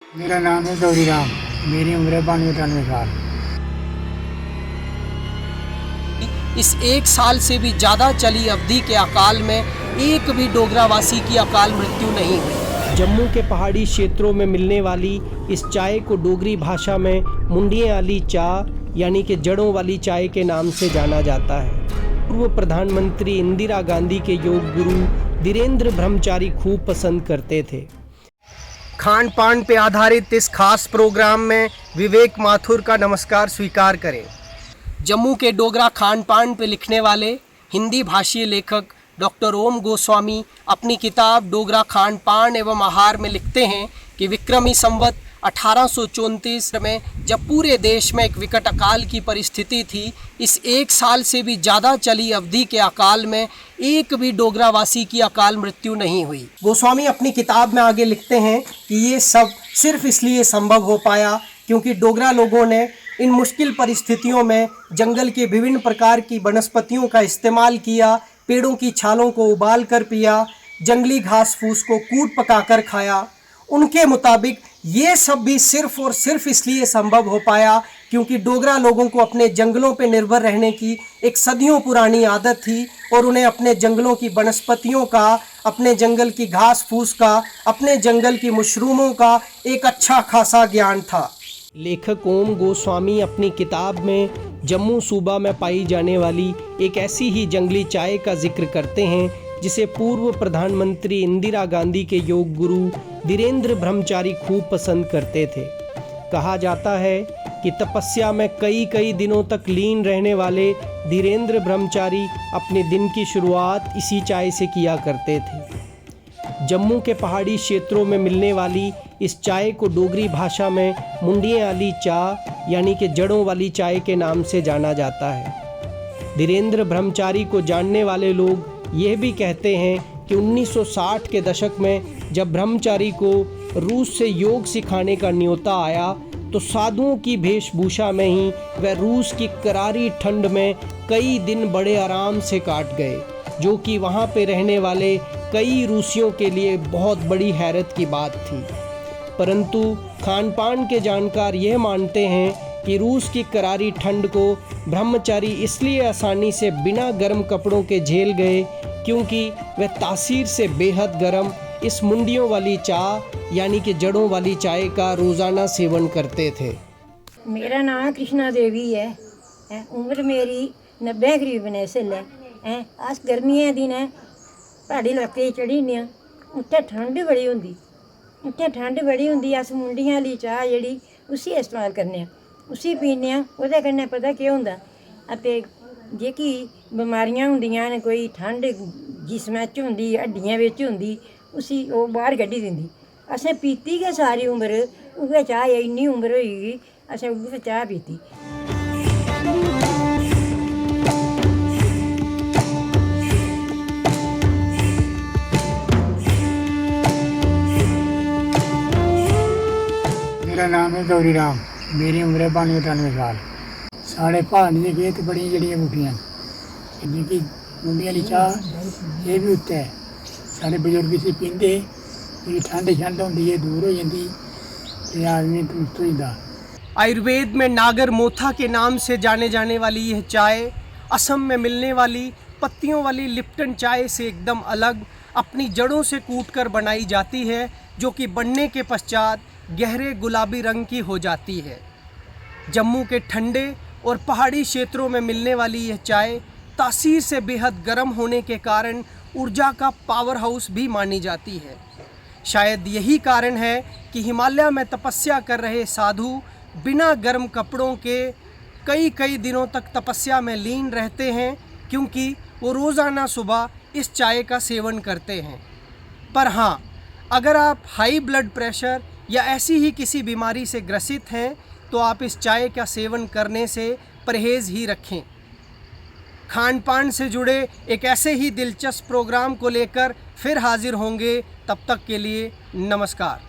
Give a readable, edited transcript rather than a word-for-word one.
मेरा नाम है गौरी राम। मेरी उम्र है 92-93 साल। इस एक साल से भी ज़्यादा चली अवधि के अकाल में एक भी डोगरावासी की अकाल मृत्यु नहीं हुई। जम्मू के पहाड़ी क्षेत्रों में मिलने वाली इस चाय को डोगरी भाषा में मुंडियाँ वाली चाय यानी कि जड़ों वाली चाय के नाम से जाना जाता है। पूर्व प्रधानमंत्री इंदिरा गांधी के योग गुरु धीरेन्द्र ब्रह्मचारी खूब पसंद करते थे। खान पान पे आधारित इस खास प्रोग्राम में विवेक माथुर का नमस्कार स्वीकार करें। जम्मू के डोगरा खान पान पे लिखने वाले हिंदी भाषी लेखक डॉक्टर ओम गोस्वामी अपनी किताब डोगरा खान पान एवं आहार में लिखते हैं कि विक्रमी संवत 1834 में जब पूरे देश में एक विकट अकाल की परिस्थिति थी, इस एक साल से भी ज़्यादा चली अवधि के अकाल में एक भी डोगरावासी की अकाल मृत्यु नहीं हुई। गोस्वामी अपनी किताब में आगे लिखते हैं कि ये सब सिर्फ इसलिए संभव हो पाया क्योंकि डोगरा लोगों ने इन मुश्किल परिस्थितियों में जंगल के विभिन्न प्रकार की वनस्पतियों का इस्तेमाल किया, पेड़ों की छालों को उबाल कर पिया, जंगली घास फूस को कूट पका कर खाया। उनके मुताबिक ये सब भी सिर्फ और सिर्फ इसलिए संभव हो पाया क्योंकि डोगरा लोगों को अपने जंगलों पर निर्भर रहने की एक सदियों पुरानी आदत थी और उन्हें अपने जंगलों की वनस्पतियों का, अपने जंगल की घास फूस का, अपने जंगल की मशरूमों का एक अच्छा खासा ज्ञान था। लेखक ओम गोस्वामी अपनी किताब में जम्मू सूबा में पाई जाने वाली एक ऐसी ही जंगली चाय का जिक्र करते हैं जिसे पूर्व प्रधानमंत्री इंदिरा गांधी के योग गुरु धीरेन्द्र ब्रह्मचारी खूब पसंद करते थे। कहा जाता है कि तपस्या में कई दिनों तक लीन रहने वाले धीरेन्द्र ब्रह्मचारी अपने दिन की शुरुआत इसी चाय से किया करते थे। जम्मू के पहाड़ी क्षेत्रों में मिलने वाली इस चाय को डोगरी भाषा में मुंडियाँ वाली चाय यानी कि जड़ों वाली चाय के नाम से जाना जाता है। धीरेन्द्र ब्रह्मचारी को जानने वाले लोग यह भी कहते हैं कि 1960 के दशक में जब ब्रह्मचारी को रूस से योग सिखाने का न्योता आया तो साधुओं की वेशभूषा में ही वह रूस की करारी ठंड में कई दिन बड़े आराम से काट गए, जो कि वहाँ पे रहने वाले कई रूसियों के लिए बहुत बड़ी हैरत की बात थी। परंतु खान पान के जानकार यह मानते हैं कि रूस की करारी ठंड को ब्रह्मचारी इसलिए आसानी से बिना गर्म कपड़ों के झेल गए क्योंकि वह तासीर से बेहद गर्म इस मुंडियों वाली चाय यानी कि जड़ों वाली चाय का रोज़ाना सेवन करते थे। मेरा नाम कृष्णा देवी है। उम्र मेरी 90 करीबन है। अस गर्मियां दिन प्हाड़ी इलाके चढ़ी ने, उत्थे ठंड बड़ी होंदी, अस मुंडियां वाली चाह जेह्ड़ी उसी इस्तेमाल करने, उसी पीने, ओह्दे कन्नै पता केह् होंदा ते जेह्की बमारियां होंदियां न, कोई ठंड जिस्मै च होंदी, हड्डियां बिच होंदी, उसी ओह् बाहर कड्ढी दिंदी। असें पीती गै सारी उम्र उ'ऐ चाह्, इन्नी उम्र होई गेई असें उ'ऐ चाह् पीती। मेरा नाम है गौरी राम। मेरी उम्र है 92-93 साल। साढ़े पहाड़ी के खेत बड़ियां जड़ियां बूटियां जिनकी मुंडियां वाली चाह ये भी उत्ते है। साढ़े बजुर्ग इसी पींदे, जी ठंड होंदी है दूर हो जाती ते आदमी तंदुरुस्त हो जाता। आयुर्वेद में नागर मोथा के नाम से जाने जाने वाली यह चाय असम में मिलने वाली पत्तियों वाली लिप्टन चाय से एकदम अलग अपनी जड़ों से कूटकर बनाई जाती है, जो कि बनने के पश्चात गहरे गुलाबी रंग की हो जाती है। जम्मू के ठंडे और पहाड़ी क्षेत्रों में मिलने वाली यह चाय तासीर से बेहद गर्म होने के कारण ऊर्जा का पावर हाउस भी मानी जाती है। शायद यही कारण है कि हिमालय में तपस्या कर रहे साधु बिना गर्म कपड़ों के कई दिनों तक तपस्या में लीन रहते हैं, क्योंकि वो रोज़ाना सुबह इस चाय का सेवन करते हैं। पर हाँ, अगर आप हाई ब्लड प्रेशर या ऐसी ही किसी बीमारी से ग्रसित हैं तो आप इस चाय का सेवन करने से परहेज़ ही रखें। खान पान से जुड़े एक ऐसे ही दिलचस्प प्रोग्राम को लेकर फिर हाजिर होंगे। तब तक के लिए नमस्कार।